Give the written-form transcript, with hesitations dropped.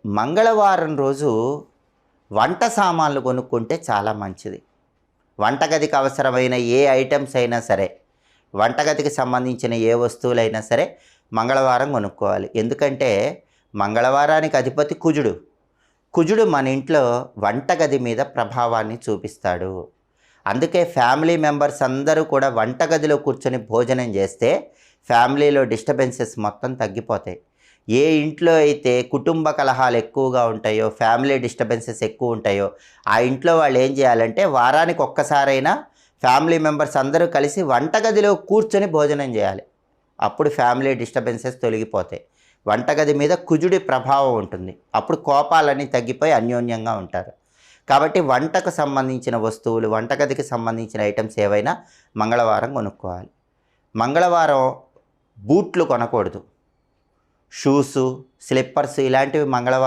మంగళవారం రోజు వంట సామాన్లు కొనుక్కుంటే చాలా మంచిది. వంటగదికి అవసరమైన ఏ ఐటమ్స్ అయినా సరే, వంటగదికి సంబంధించిన ఏ వస్తువులైనా సరే మంగళవారం కొనుక్కోవాలి. ఎందుకంటే మంగళవారానికి అధిపతి కుజుడు. కుజుడు మన ఇంట్లో వంటగది మీద ప్రభావాన్ని చూపిస్తాడు. అందుకే ఫ్యామిలీ మెంబర్స్ అందరూ కూడా వంటగదిలో కూర్చొని భోజనం చేస్తే ఫ్యామిలీలో డిస్టర్బెన్సెస్ మొత్తం తగ్గిపోతాయి. ఏ ఇంట్లో అయితే కుటుంబ కలహాలు ఎక్కువగా ఉంటాయో, ఫ్యామిలీ డిస్టర్బెన్సెస్ ఎక్కువ ఉంటాయో, ఆ ఇంట్లో వాళ్ళు ఏం చేయాలంటే వారానికి ఒక్కసారైనా ఫ్యామిలీ మెంబర్స్ అందరూ కలిసి వంటగదిలో కూర్చొని భోజనం చేయాలి. అప్పుడు ఫ్యామిలీ డిస్టర్బెన్సెస్ తొలగిపోతాయి. వంటగది మీద కుజుడి ప్రభావం ఉంటుంది. అప్పుడు కోపాలన్నీ తగ్గిపోయి అన్యోన్యంగా ఉంటారు. కాబట్టి వంటకు సంబంధించిన వస్తువులు, వంటగదికి సంబంధించిన ఐటమ్స్ ఏవైనా మంగళవారం కొనుక్కోవాలి. మంగళవారం బూట్లు కొనకూడదు. షూసు, స్లిప్పర్స్ ఇలాంటివి మంగళవారం